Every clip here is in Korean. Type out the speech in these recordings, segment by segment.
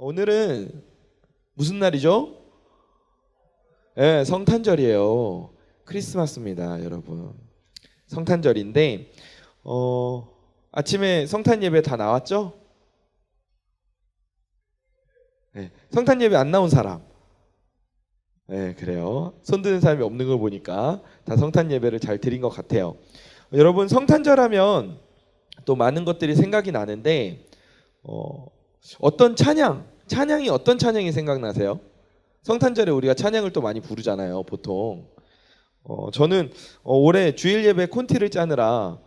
오늘은 무슨 날이죠? 네, 성탄절이에요. 크리스마스입니다, 여러분. 성탄절인데 아침에 성탄 예배 다 나왔죠? 네, 성탄 예배 안 나온 사람. 네, 그래요. 손 드는 사람이 없는 걸 보니까 다 성탄 예배를 잘 드린 것 같아요. 여러분, 성탄절 하면 또 많은 것들이 생각이 나는데 어떤 찬양이 어떤 찬양이 생각나세요? 성탄절에 우리가 찬양을 또 많이 부르잖아요, 보통. 저는 올해 주일 예배 콘티를 짜느라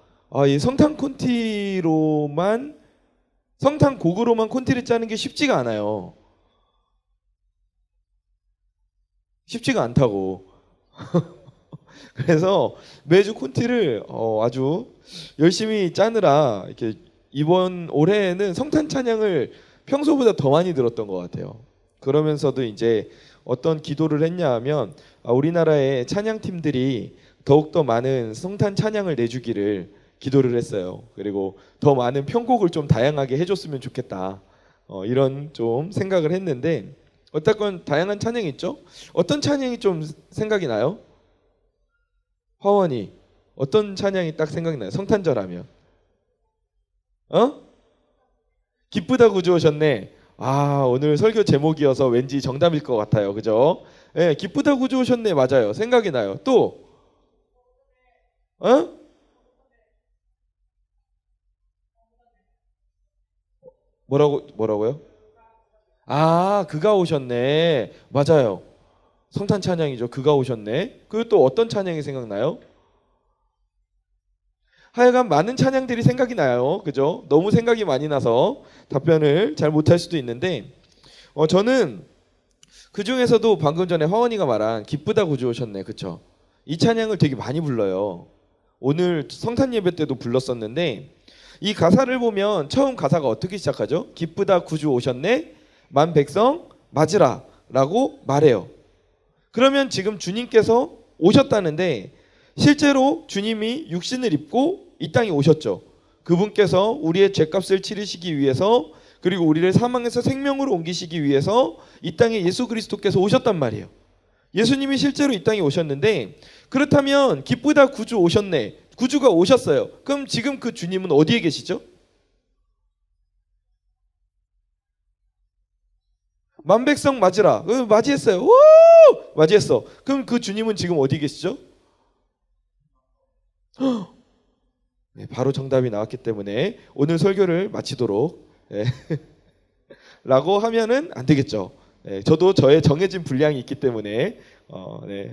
이 성탄 콘티로만, 성탄 곡으로만 콘티를 짜는 게 쉽지가 않아요. 쉽지가 않다고. 그래서 매주 콘티를 아주 열심히 짜느라 이렇게 이번 올해에는 성탄 찬양을 평소보다 더 많이 들었던 것 같아요. 그러면서도 이제 어떤 기도를 했냐 하면 우리나라의 찬양팀들이 더욱더 많은 성탄 찬양을 내주기를 기도를 했어요. 그리고 더 많은 편곡을 좀 다양하게 해줬으면 좋겠다, 이런 좀 생각을 했는데, 어쨌건 다양한 찬양이 있죠. 어떤 찬양이 좀 생각이 나요? 화원이 어떤 찬양이 딱 생각이 나요? 성탄절 하면 기쁘다 구주 오셨네. 오늘 설교 제목이어서 왠지 정답일 것 같아요, 그죠? 네, 기쁘다 구주 오셨네, 맞아요. 생각이 나요. 또 뭐라고요? 그가 오셨네, 맞아요. 성탄 찬양이죠. 그가 오셨네. 그리고 또 어떤 찬양이 생각나요? 하여간 많은 찬양들이 생각이 나요, 그죠? 너무 생각이 많이 나서 답변을 잘 못할 수도 있는데, 저는 그 중에서도 방금 전에 화원이가 말한 기쁘다 구주 오셨네, 그쵸? 이 찬양을 되게 많이 불러요. 오늘 성탄 예배 때도 불렀었는데, 이 가사를 보면 처음 가사가 어떻게 시작하죠? 기쁘다 구주 오셨네, 만 백성 맞으라 라고 말해요. 그러면 지금 주님께서 오셨다는데, 실제로 주님이 육신을 입고 이 땅에 오셨죠. 그분께서 우리의 죄값을 치르시기 위해서, 그리고 우리를 사망에서 생명으로 옮기시기 위해서 이 땅에 예수 그리스도께서 오셨단 말이에요. 예수님이 실제로 이 땅에 오셨는데, 그렇다면 기쁘다 구주 오셨네, 구주가 오셨어요. 그럼 지금 그 주님은 어디에 계시죠? 만백성 맞으라, 맞이했어요. 오! 맞이했어. 그럼 그 주님은 지금 어디 계시죠? 네, 바로 정답이 나왔기 때문에 오늘 설교를 마치도록 라고 하면은 안 되겠죠. 저도 저의 정해진 분량이 있기 때문에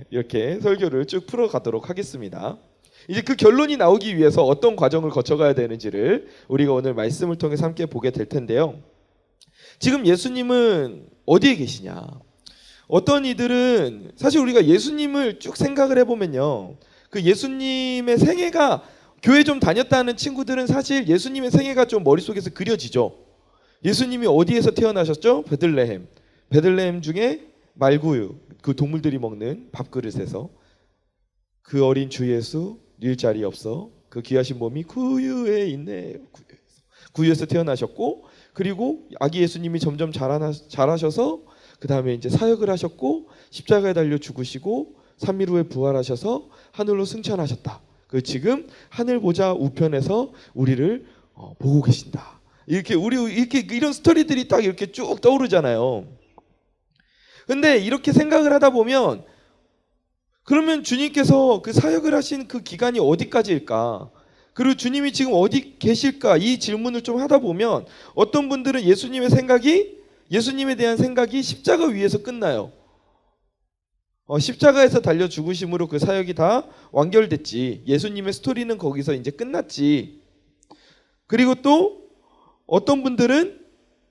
이렇게 설교를 쭉 풀어가도록 하겠습니다. 이제 그 결론이 나오기 위해서 어떤 과정을 거쳐가야 되는지를 우리가 오늘 말씀을 통해서 함께 보게 될 텐데요. 지금 예수님은 어디에 계시냐? 어떤 이들은 사실 우리가 예수님을 쭉 생각을 해보면요, 그 예수님의 생애가, 교회 좀 다녔다는 친구들은 사실 예수님의 생애가 좀 머릿속에서 그려지죠. 예수님이 어디에서 태어나셨죠? 베들레헴. 베들레헴 중에 말구유, 그 동물들이 먹는 밥그릇에서 그 어린 주 예수 닐 자리 없어 그 귀하신 몸이 구유에 있네. 구유에서 태어나셨고, 그리고 아기 예수님이 점점 자라셔서 그 다음에 이제 사역을 하셨고, 십자가에 달려 죽으시고 3일 후에 부활하셔서 하늘로 승천하셨다. 그 지금 하늘 보좌 우편에서 우리를 보고 계신다. 이렇게 이런 스토리들이 딱 이렇게 쭉 떠오르잖아요. 근데 이렇게 생각을 하다 보면, 그러면 주님께서 그 사역을 하신 그 기간이 어디까지일까? 그리고 주님이 지금 어디 계실까? 이 질문을 좀 하다 보면 어떤 분들은 예수님에 대한 생각이 십자가 위에서 끝나요. 십자가에서 달려 죽으심으로 그 사역이 다 완결됐지. 예수님의 스토리는 거기서 이제 끝났지. 그리고 또 어떤 분들은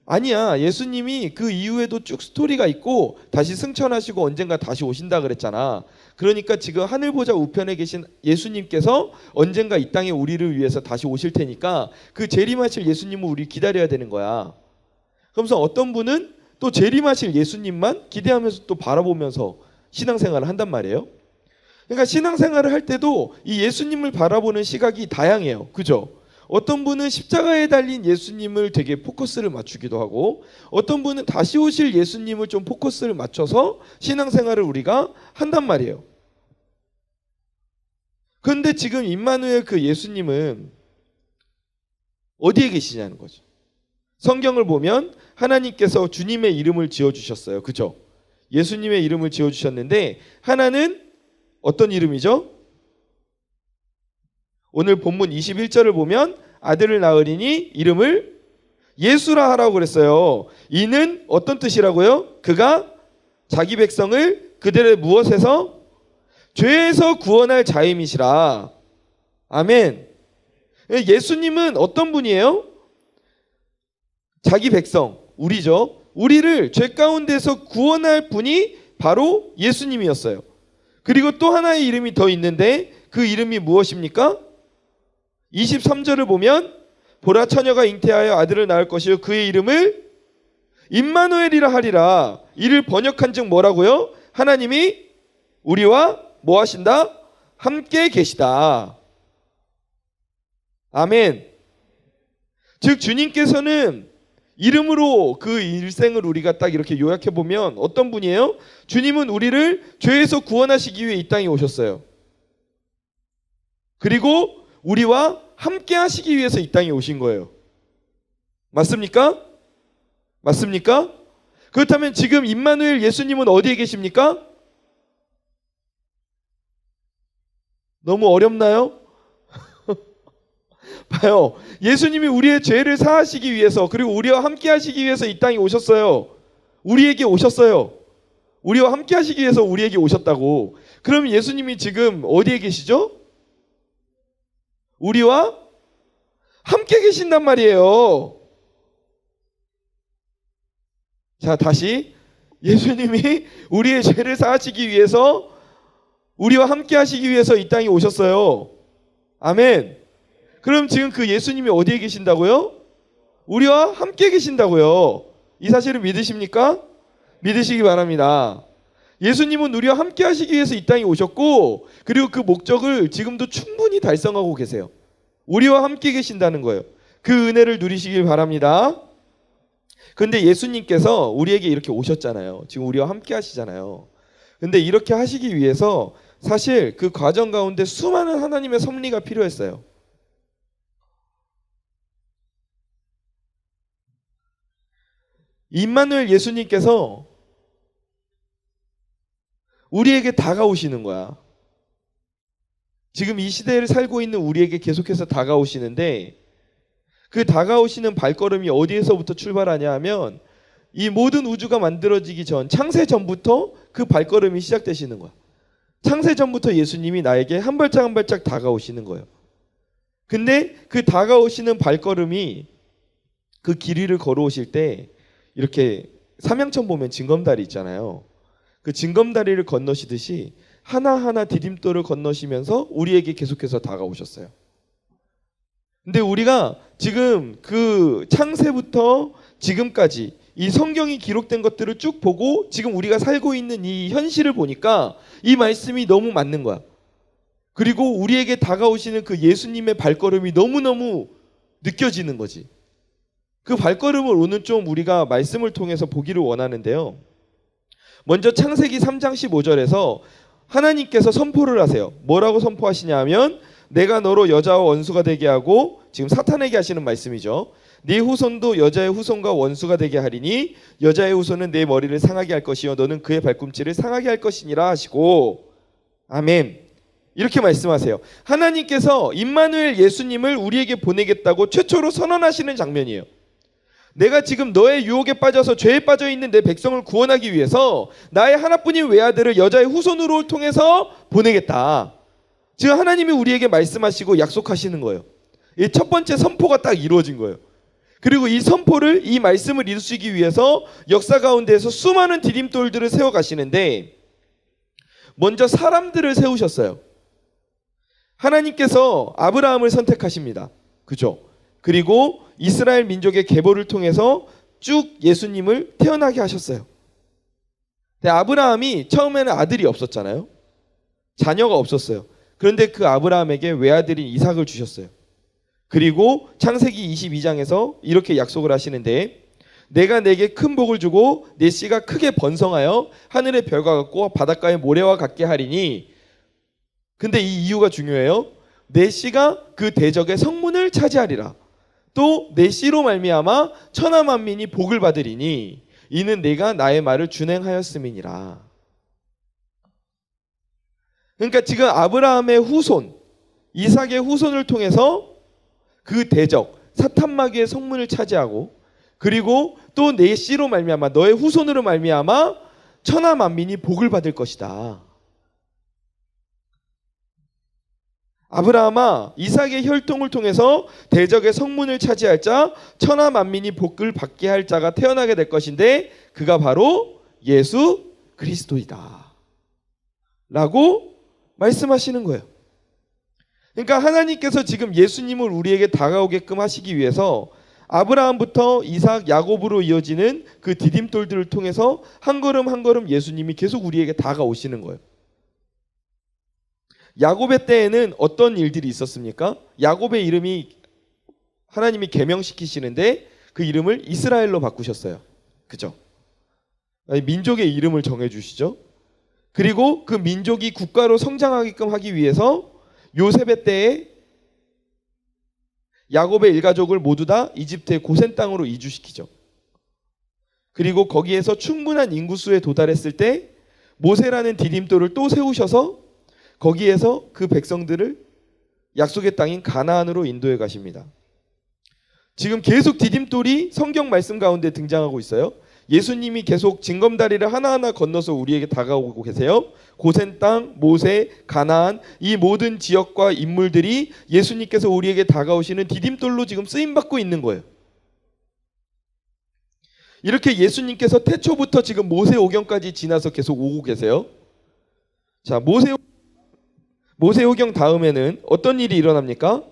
아니야, 예수님이 그 이후에도 쭉 스토리가 있고 다시 승천하시고 언젠가 다시 오신다 그랬잖아. 그러니까 지금 하늘 보좌 우편에 계신 예수님께서 언젠가 이 땅에 우리를 위해서 다시 오실 테니까 그 재림하실 예수님을 우리 기다려야 되는 거야. 그러면서 어떤 분은 또 재림하실 예수님만 기대하면서 또 바라보면서 신앙생활을 한단 말이에요. 그러니까 신앙생활을 할 때도 이 예수님을 바라보는 시각이 다양해요, 그죠? 어떤 분은 십자가에 달린 예수님을 되게 포커스를 맞추기도 하고, 어떤 분은 다시 오실 예수님을 좀 포커스를 맞춰서 신앙생활을 우리가 한단 말이에요. 그런데 지금 임마누엘 그 예수님은 어디에 계시냐는 거죠. 성경을 보면 하나님께서 주님의 이름을 지어주셨어요. 그죠? 예수님의 이름을 지어주셨는데 하나는 어떤 이름이죠? 오늘 본문 21절을 보면 아들을 낳으리니 이름을 예수라 하라고 그랬어요. 이는 어떤 뜻이라고요? 그가 자기 백성을 그들의 무엇에서? 죄에서 구원할 자임이시라. 아멘. 예수님은 어떤 분이에요? 자기 백성, 우리죠. 우리를 죄 가운데서 구원할 분이 바로 예수님이었어요. 그리고 또 하나의 이름이 더 있는데 그 이름이 무엇입니까? 23절을 보면 보라 처녀가 잉태하여 아들을 낳을 것이요 그의 이름을 임마누엘이라 하리라. 이를 번역한즉 뭐라고요? 하나님이 우리와 뭐 하신다? 함께 계시다. 아멘. 즉 주님께서는 이름으로 그 일생을 우리가 딱 이렇게 요약해 보면 어떤 분이에요? 주님은 우리를 죄에서 구원하시기 위해 이 땅에 오셨어요. 그리고 우리와 함께 하시기 위해서 이 땅에 오신 거예요. 맞습니까? 맞습니까? 그렇다면 지금 임마누엘 예수님은 어디에 계십니까? 너무 어렵나요? 봐요. 예수님이 우리의 죄를 사하시기 위해서 그리고 우리와 함께 하시기 위해서 이 땅에 오셨어요. 우리에게 오셨어요. 우리와 함께 하시기 위해서 우리에게 오셨다고. 그럼 예수님이 지금 어디에 계시죠? 우리와 함께 계신단 말이에요. 자, 다시 예수님이 우리의 죄를 사하시기 위해서 우리와 함께 하시기 위해서 이 땅에 오셨어요. 아멘. 그럼 지금 그 예수님이 어디에 계신다고요? 우리와 함께 계신다고요. 이 사실을 믿으십니까? 믿으시기 바랍니다. 예수님은 우리와 함께 하시기 위해서 이 땅에 오셨고 그리고 그 목적을 지금도 충분히 달성하고 계세요. 우리와 함께 계신다는 거예요. 그 은혜를 누리시길 바랍니다. 그런데 예수님께서 우리에게 이렇게 오셨잖아요. 지금 우리와 함께 하시잖아요. 근데 이렇게 하시기 위해서 사실 그 과정 가운데 수많은 하나님의 섭리가 필요했어요. 임마누엘 예수님께서 우리에게 다가오시는 거야. 지금 이 시대를 살고 있는 우리에게 계속해서 다가오시는데 그 다가오시는 발걸음이 어디에서부터 출발하냐 하면 이 모든 우주가 만들어지기 전 창세 전부터 그 발걸음이 시작되시는 거야. 창세 전부터 예수님이 나에게 한 발짝 한 발짝 다가오시는 거예요. 근데 그 다가오시는 발걸음이 그 길 위를 걸어오실 때 이렇게 삼양천 보면 징검다리 있잖아요. 그 징검다리를 건너시듯이 하나하나 디딤돌을 건너시면서 우리에게 계속해서 다가오셨어요. 근데 우리가 지금 그 창세부터 지금까지 이 성경이 기록된 것들을 쭉 보고 지금 우리가 살고 있는 이 현실을 보니까 이 말씀이 너무 맞는 거야. 그리고 우리에게 다가오시는 그 예수님의 발걸음이 너무너무 느껴지는 거지. 그 발걸음을 오늘 좀 우리가 말씀을 통해서 보기를 원하는데요. 먼저 창세기 3장 15절에서 하나님께서 선포를 하세요. 뭐라고 선포하시냐 하면 내가 너로 여자와 원수가 되게 하고, 지금 사탄에게 하시는 말씀이죠. 네 후손도 여자의 후손과 원수가 되게 하리니 여자의 후손은 내 머리를 상하게 할 것이요 너는 그의 발꿈치를 상하게 할 것이니라 하시고, 아멘. 이렇게 말씀하세요. 하나님께서 임마누엘 예수님을 우리에게 보내겠다고 최초로 선언하시는 장면이에요. 내가 지금 너의 유혹에 빠져서 죄에 빠져 있는 내 백성을 구원하기 위해서 나의 하나뿐인 외아들을 여자의 후손으로 통해서 보내겠다. 지금 하나님이 우리에게 말씀하시고 약속하시는 거예요. 이 첫 번째 선포가 딱 이루어진 거예요. 그리고 이 선포를, 이 말씀을 이루시기 위해서 역사 가운데에서 수많은 디딤돌들을 세워가시는데 먼저 사람들을 세우셨어요. 하나님께서 아브라함을 선택하십니다. 그죠? 그리고 이스라엘 민족의 계보를 통해서 쭉 예수님을 태어나게 하셨어요. 근데 아브라함이 처음에는 아들이 없었잖아요. 자녀가 없었어요. 그런데 그 아브라함에게 외아들인 이삭을 주셨어요. 그리고 창세기 22장에서 이렇게 약속을 하시는데 내가 내게 큰 복을 주고 내 씨가 크게 번성하여 하늘의 별과 같고 바닷가의 모래와 같게 하리니. 근데 이 이유가 중요해요. 내 씨가 그 대적의 성문을 차지하리라. 또 내 씨로 말미암아 천하 만민이 복을 받으리니 이는 내가 나의 말을 준행하였음이니라. 그러니까 지금 아브라함의 후손, 이삭의 후손을 통해서 그 대적 사탄 마귀의 성문을 차지하고, 그리고 또 내 씨로 말미암아 너의 후손으로 말미암아 천하 만민이 복을 받을 것이다. 아브라함아, 이삭의 혈통을 통해서 대적의 성문을 차지할 자, 천하 만민이 복을 받게 할 자가 태어나게 될 것인데 그가 바로 예수 그리스도이다 라고 말씀하시는 거예요. 그러니까 하나님께서 지금 예수님을 우리에게 다가오게끔 하시기 위해서 아브라함부터 이삭, 야곱으로 이어지는 그 디딤돌들을 통해서 한 걸음 한 걸음 예수님이 계속 우리에게 다가오시는 거예요. 야곱의 때에는 어떤 일들이 있었습니까? 야곱의 이름이 하나님이 계명시키시는데 그 이름을 이스라엘로 바꾸셨어요. 그죠? 민족의 이름을 정해주시죠. 그리고 그 민족이 국가로 성장하게끔 하기 위해서 요셉의 때에 야곱의 일가족을 모두 다 이집트의 고센 땅으로 이주시키죠. 그리고 거기에서 충분한 인구수에 도달했을 때 모세라는 디딤돌을 또 세우셔서 거기에서 그 백성들을 약속의 땅인 가나안으로 인도해 가십니다. 지금 계속 디딤돌이 성경 말씀 가운데 등장하고 있어요. 예수님이 계속 징검다리를 하나하나 건너서 우리에게 다가오고 계세요. 고센 땅, 모세, 가나안, 이 모든 지역과 인물들이 예수님께서 우리에게 다가오시는 디딤돌로 지금 쓰임받고 있는 거예요. 이렇게 예수님께서 태초부터 지금 모세오경까지 지나서 계속 오고 계세요. 자, 모세오경 다음에는 어떤 일이 일어납니까?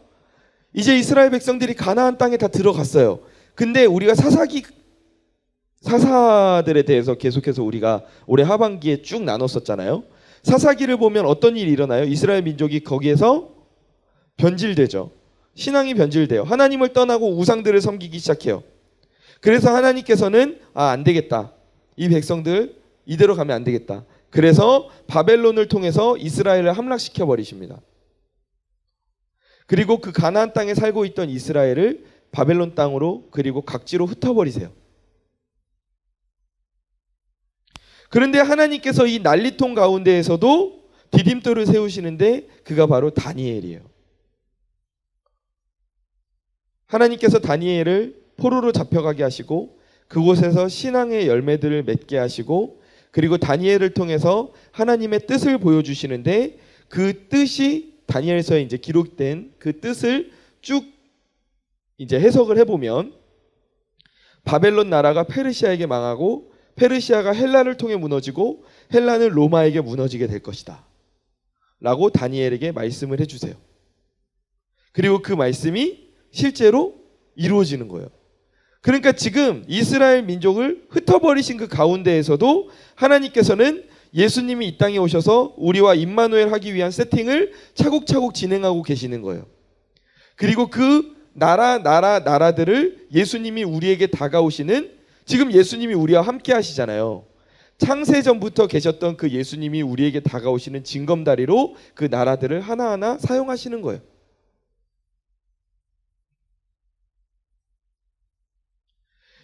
이제 이스라엘 백성들이 가나안 땅에 다 들어갔어요. 근데 우리가 사사들에 대해서 계속해서 우리가 올해 하반기에 쭉 나눴었잖아요. 사사기를 보면 어떤 일이 일어나요? 이스라엘 민족이 거기에서 변질되죠. 신앙이 변질돼요. 하나님을 떠나고 우상들을 섬기기 시작해요. 그래서 하나님께서는 안 되겠다. 이 백성들 이대로 가면 안 되겠다. 그래서 바벨론을 통해서 이스라엘을 함락시켜 버리십니다. 그리고 그 가나안 땅에 살고 있던 이스라엘을 바벨론 땅으로 그리고 각지로 흩어버리세요. 그런데 하나님께서 이 난리통 가운데에서도 디딤돌을 세우시는데 그가 바로 다니엘이에요. 하나님께서 다니엘을 포로로 잡혀가게 하시고 그곳에서 신앙의 열매들을 맺게 하시고 그리고 다니엘을 통해서 하나님의 뜻을 보여주시는데 그 뜻이 다니엘서에 이제 기록된 그 뜻을 쭉 이제 해석을 해보면 바벨론 나라가 페르시아에게 망하고 페르시아가 헬라를 통해 무너지고 헬라는 로마에게 무너지게 될 것이다 라고 다니엘에게 말씀을 해주세요. 그리고 그 말씀이 실제로 이루어지는 거예요. 그러니까 지금 이스라엘 민족을 흩어버리신 그 가운데에서도 하나님께서는 예수님이 이 땅에 오셔서 우리와 임마누엘 하기 위한 세팅을 차곡차곡 진행하고 계시는 거예요. 그리고 그 나라들을 예수님이 우리에게 다가오시는, 지금 예수님이 우리와 함께 하시잖아요. 창세전부터 계셨던 그 예수님이 우리에게 다가오시는 징검다리로 그 나라들을 하나하나 사용하시는 거예요.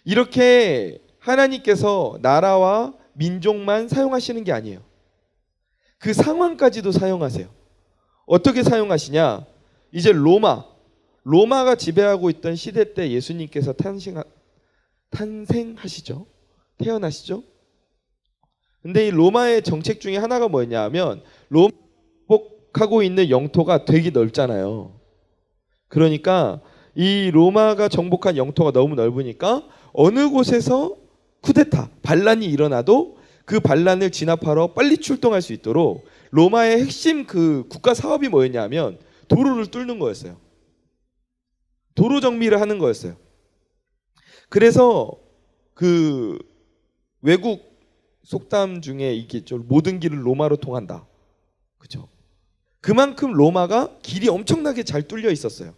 이렇게 하나님께서 나라와 민족만 사용하시는 게 아니에요. 그 상황까지도 사용하세요. 어떻게 사용하시냐? 이제 로마가 지배하고 있던 시대 때 예수님께서 탄생하시죠. 태어나시죠. 근데 이 로마의 정책 중에 하나가 뭐였냐 하면 로마 복하고 있는 영토가 되게 넓잖아요. 그러니까 이 로마가 정복한 영토가 너무 넓으니까 어느 곳에서 쿠데타, 반란이 일어나도 그 반란을 진압하러 빨리 출동할 수 있도록 로마의 핵심 그 국가 사업이 뭐였냐 하면 도로를 뚫는 거였어요. 도로 정비를 하는 거였어요. 그래서 그 외국 속담 중에 이게 모든 길을 로마로 통한다. 그렇죠? 그만큼 로마가 길이 엄청나게 잘 뚫려 있었어요.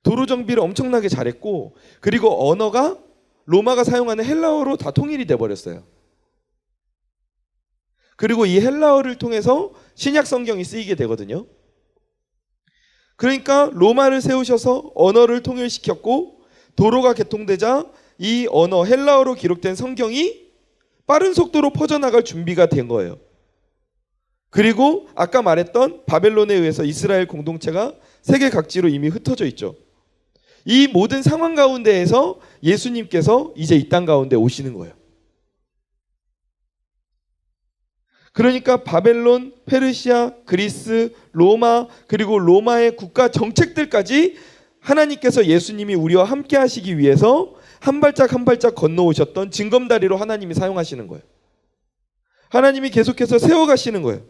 도로 정비를 엄청나게 잘했고, 그리고 언어가 로마가 사용하는 헬라어로 다 통일이 돼 버렸어요. 그리고 이 헬라어를 통해서 신약 성경이 쓰이게 되거든요. 그러니까 로마를 세우셔서 언어를 통일시켰고, 도로가 개통되자 이 언어 헬라어로 기록된 성경이 빠른 속도로 퍼져나갈 준비가 된 거예요. 그리고 아까 말했던 바벨론에 의해서 이스라엘 공동체가 세계 각지로 이미 흩어져 있죠. 이 모든 상황 가운데에서 예수님께서 이제 이 땅 가운데 오시는 거예요. 그러니까 바벨론, 페르시아, 그리스, 로마, 그리고 로마의 국가 정책들까지 하나님께서 예수님이 우리와 함께 하시기 위해서 한 발짝 한 발짝 건너오셨던 징검다리로 하나님이 사용하시는 거예요. 하나님이 계속해서 세워가시는 거예요.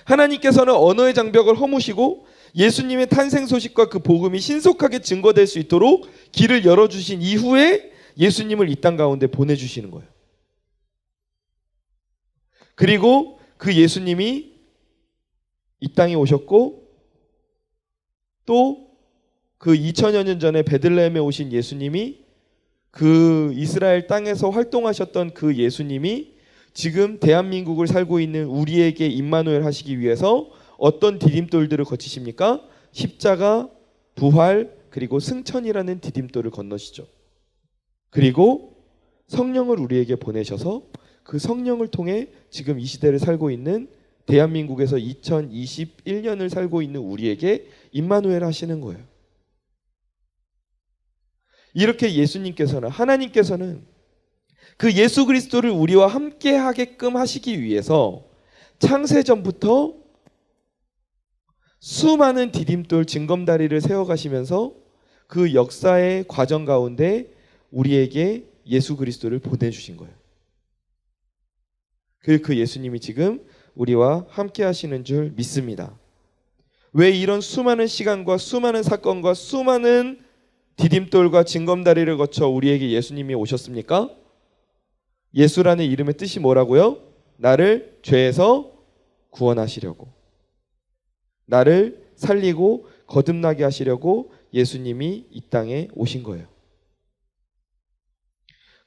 하나님께서는 언어의 장벽을 허무시고 예수님의 탄생 소식과 그 복음이 신속하게 증거될 수 있도록 길을 열어주신 이후에 예수님을 이 땅 가운데 보내주시는 거예요. 그리고 그 예수님이 이 땅에 오셨고, 또 그 2000여 년 전에 베들레헴에 오신 예수님이, 그 이스라엘 땅에서 활동하셨던 그 예수님이 지금 대한민국을 살고 있는 우리에게 임마누엘 하시기 위해서 어떤 디딤돌들을 거치십니까? 십자가, 부활, 그리고 승천이라는 디딤돌을 건너시죠. 그리고 성령을 우리에게 보내셔서 그 성령을 통해 지금 이 시대를 살고 있는 대한민국에서 2021년을 살고 있는 우리에게 임마누엘 하시는 거예요. 이렇게 예수님께서는, 하나님께서는 그 예수 그리스도를 우리와 함께 하게끔 하시기 위해서 창세전부터 수많은 디딤돌 징검다리를 세워가시면서 그 역사의 과정 가운데 우리에게 예수 그리스도를 보내주신 거예요. 그 예수님이 지금 우리와 함께 하시는 줄 믿습니다. 왜 이런 수많은 시간과 수많은 사건과 수많은 디딤돌과 징검다리를 거쳐 우리에게 예수님이 오셨습니까? 예수라는 이름의 뜻이 뭐라고요? 나를 죄에서 구원하시려고, 나를 살리고 거듭나게 하시려고 예수님이 이 땅에 오신 거예요.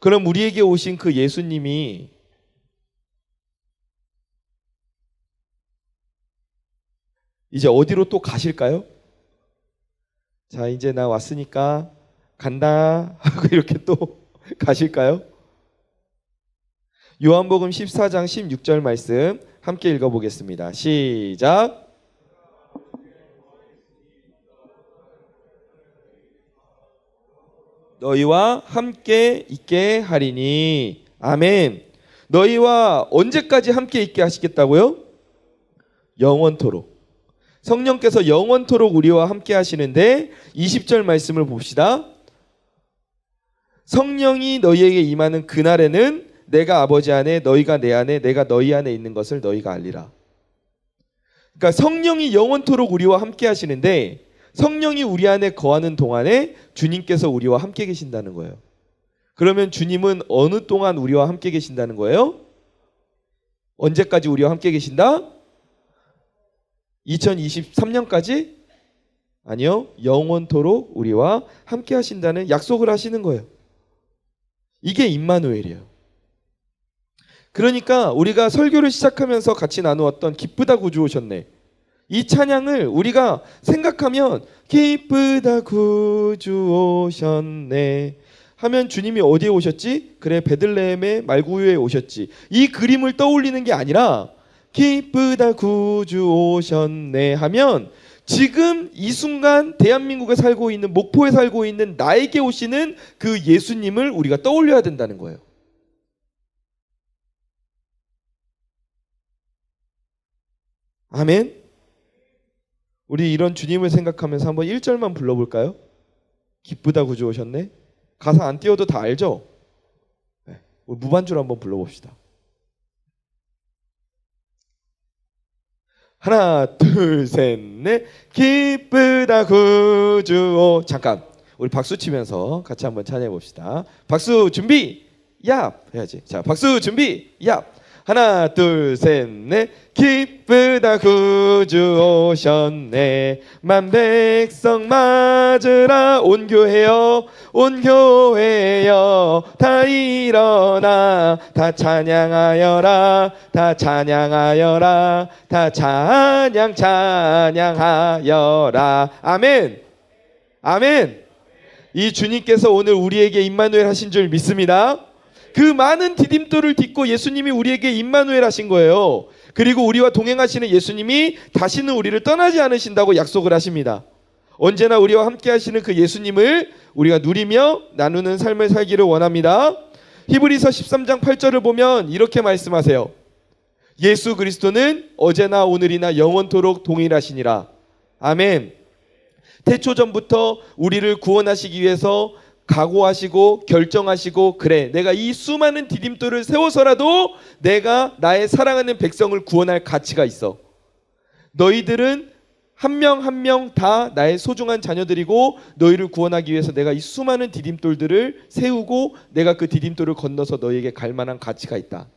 그럼 우리에게 오신 그 예수님이 이제 어디로 또 가실까요? 자, 이제 나 왔으니까 간다 하고 이렇게 또 가실까요? 요한복음 14장 16절 말씀 함께 읽어보겠습니다. 시작. 너희와 함께 있게 하리니. 아멘. 너희와 언제까지 함께 있게 하시겠다고요? 영원토록. 성령께서 영원토록 우리와 함께 하시는데 20절 말씀을 봅시다. 성령이 너희에게 임하는 그날에는 내가 아버지 안에, 너희가 내 안에, 내가 너희 안에 있는 것을 너희가 알리라. 그러니까 성령이 영원토록 우리와 함께 하시는데, 성령이 우리 안에 거하는 동안에 주님께서 우리와 함께 계신다는 거예요. 그러면 주님은 어느 동안 우리와 함께 계신다는 거예요? 언제까지 우리와 함께 계신다? 2023년까지? 아니요. 영원토록 우리와 함께 하신다는 약속을 하시는 거예요. 이게 임마누엘이에요. 그러니까 우리가 설교를 시작하면서 같이 나누었던 기쁘다 구주 오셨네, 이 찬양을 우리가 생각하면 기쁘다 구주 오셨네 하면 주님이 어디에 오셨지? 그래, 베들레헴의 말구유에 오셨지. 이 그림을 떠올리는 게 아니라 기쁘다 구주 오셨네 하면 지금 이 순간 대한민국에 살고 있는, 목포에 살고 있는 나에게 오시는 그 예수님을 우리가 떠올려야 된다는 거예요. 아멘. 우리 이런 주님을 생각하면서 한번 1절만 불러볼까요? 기쁘다 구주 오셨네. 가사 안 띄워도 다 알죠? 네. 우리 무반주로 한번 불러봅시다. 하나 둘 셋 넷. 기쁘다 구주. 잠깐, 우리 박수 치면서 같이 한번 찬양해 봅시다. 박수 준비 야 해야지. 자, 박수 준비 야. 하나 둘 셋 넷. 기쁘다 구주 오셨네. 만백성 맞으라. 온 교회여 온 교회여 다 일어나. 다 찬양하여라. 다 찬양하여라. 다 찬양하여라. 아멘. 아멘. 이 주님께서 오늘 우리에게 임마누엘 하신 줄 믿습니다. 그 많은 디딤돌을 딛고 예수님이 우리에게 임마누엘 하신 거예요. 그리고 우리와 동행하시는 예수님이 다시는 우리를 떠나지 않으신다고 약속을 하십니다. 언제나 우리와 함께 하시는 그 예수님을 우리가 누리며 나누는 삶을 살기를 원합니다. 히브리서 13장 8절을 보면 이렇게 말씀하세요. 예수 그리스도는 어제나 오늘이나 영원토록 동일하시니라. 아멘. 태초전부터 우리를 구원하시기 위해서 각오하시고 결정하시고, 그래 내가 이 수많은 디딤돌을 세워서라도 내가 나의 사랑하는 백성을 구원할 가치가 있어. 너희들은 한 명 한 명 다 나의 소중한 자녀들이고 너희를 구원하기 위해서 내가 이 수많은 디딤돌들을 세우고 내가 그 디딤돌을 건너서 너희에게 갈 만한 가치가 있다.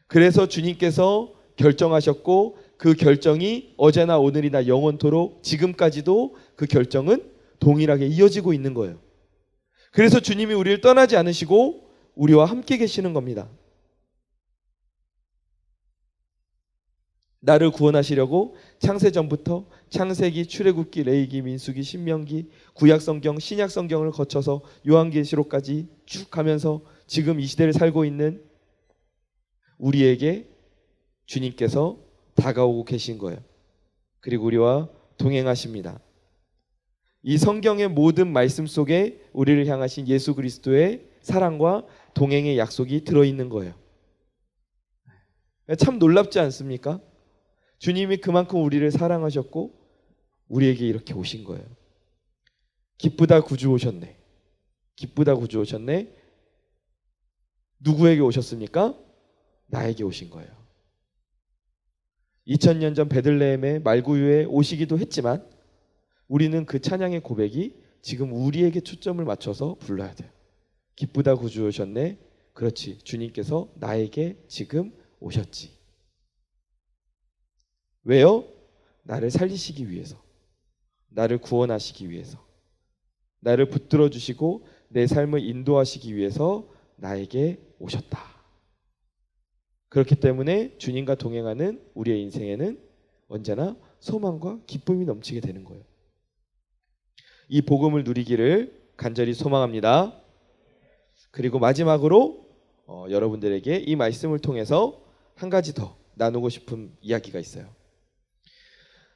그래서 주님께서 결정하셨고 그 결정이 어제나 오늘이나 영원토록 지금까지도 그 결정은 동일하게 이어지고 있는 거예요. 그래서 주님이 우리를 떠나지 않으시고 우리와 함께 계시는 겁니다. 나를 구원하시려고 창세전부터 창세기, 출애굽기, 레위기, 민수기, 신명기, 구약성경, 신약성경을 거쳐서 요한계시록까지 쭉 가면서 지금 이 시대를 살고 있는 우리에게 주님께서 다가오고 계신 거예요. 그리고 우리와 동행하십니다. 이 성경의 모든 말씀 속에 우리를 향하신 예수 그리스도의 사랑과 동행의 약속이 들어있는 거예요. 참 놀랍지 않습니까? 주님이 그만큼 우리를 사랑하셨고 우리에게 이렇게 오신 거예요. 기쁘다 구주 오셨네. 기쁘다 구주 오셨네. 누구에게 오셨습니까? 나에게 오신 거예요. 2000년 전 베들레헴의 말구유에 오시기도 했지만 우리는 그 찬양의 고백이 지금 우리에게 초점을 맞춰서 불러야 돼요. 기쁘다 구주 오셨네. 그렇지. 주님께서 나에게 지금 오셨지. 왜요? 나를 살리시기 위해서, 나를 구원하시기 위해서, 나를 붙들어 주시고 내 삶을 인도하시기 위해서 나에게 오셨다. 그렇기 때문에 주님과 동행하는 우리의 인생에는 언제나 소망과 기쁨이 넘치게 되는 거예요. 이 복음을 누리기를 간절히 소망합니다. 그리고 마지막으로 여러분들에게 이 말씀을 통해서 한 가지 더 나누고 싶은 이야기가 있어요.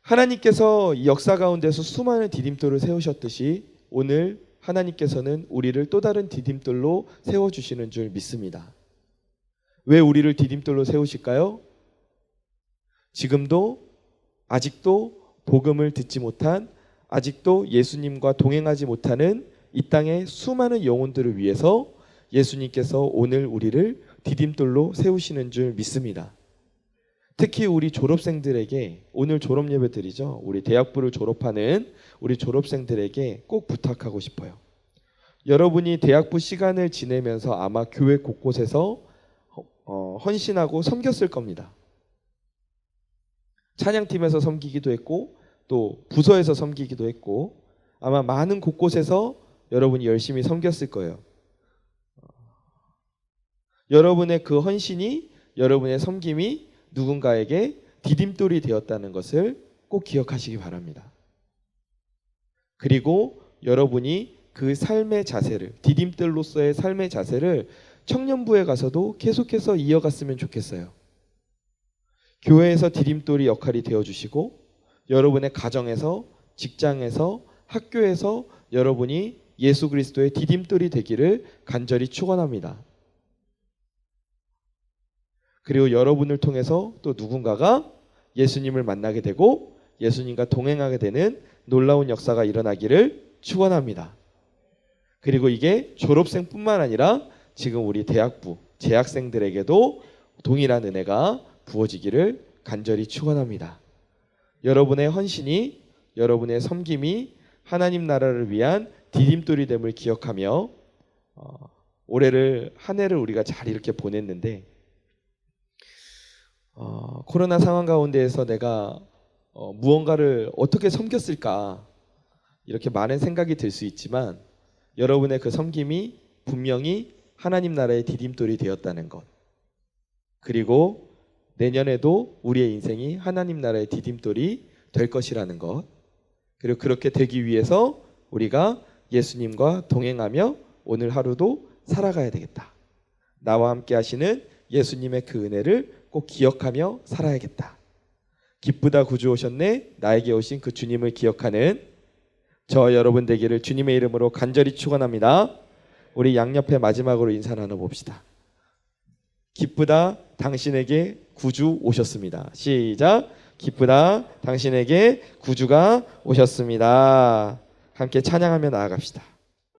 하나님께서 이 역사 가운데서 수많은 디딤돌을 세우셨듯이 오늘 하나님께서는 우리를 또 다른 디딤돌로 세워주시는 줄 믿습니다. 왜 우리를 디딤돌로 세우실까요? 지금도 아직도 복음을 듣지 못한, 아직도 예수님과 동행하지 못하는 이 땅의 수많은 영혼들을 위해서 예수님께서 오늘 우리를 디딤돌로 세우시는 줄 믿습니다. 특히 우리 졸업생들에게, 오늘 졸업 예배 드리죠. 우리 대학부를 졸업하는 우리 졸업생들에게 꼭 부탁하고 싶어요. 여러분이 대학부 시간을 지내면서 아마 교회 곳곳에서 헌신하고 섬겼을 겁니다. 찬양팀에서 섬기기도 했고 또 부서에서 섬기기도 했고 아마 많은 곳곳에서 여러분이 열심히 섬겼을 거예요. 여러분의 그 헌신이, 여러분의 섬김이 누군가에게 디딤돌이 되었다는 것을 꼭 기억하시기 바랍니다. 그리고 여러분이 그 삶의 자세를, 디딤돌로서의 삶의 자세를 청년부에 가서도 계속해서 이어갔으면 좋겠어요. 교회에서 디딤돌이 역할이 되어주시고 여러분의 가정에서, 직장에서, 학교에서 여러분이 예수 그리스도의 디딤돌이 되기를 간절히 축원합니다. 그리고 여러분을 통해서 또 누군가가 예수님을 만나게 되고 예수님과 동행하게 되는 놀라운 역사가 일어나기를 축원합니다. 그리고 이게 졸업생뿐만 아니라 지금 우리 대학부 재학생들에게도 동일한 은혜가 부어지기를 간절히 축원합니다. 여러분의 헌신이, 여러분의 섬김이 하나님 나라를 위한 디딤돌이 됨을 기억하며 올해를 한 해를 우리가 잘 이렇게 보냈는데 코로나 상황 가운데에서 내가 무언가를 어떻게 섬겼을까 이렇게 많은 생각이 들 수 있지만 여러분의 그 섬김이 분명히 하나님 나라의 디딤돌이 되었다는 것, 그리고 내년에도 우리의 인생이 하나님 나라의 디딤돌이 될 것이라는 것, 그리고 그렇게 되기 위해서 우리가 예수님과 동행하며 오늘 하루도 살아가야 되겠다. 나와 함께 하시는 예수님의 그 은혜를 꼭 기억하며 살아야겠다. 기쁘다 구주 오셨네, 나에게 오신 그 주님을 기억하는 저 여러분 되기를 주님의 이름으로 간절히 축원합니다. 우리 양옆에 마지막으로 인사 나눠봅시다. 기쁘다 당신에게 구주 오셨습니다. 시작. 기쁘다 당신에게 구주가 오셨습니다. 함께 찬양하며 나아갑시다.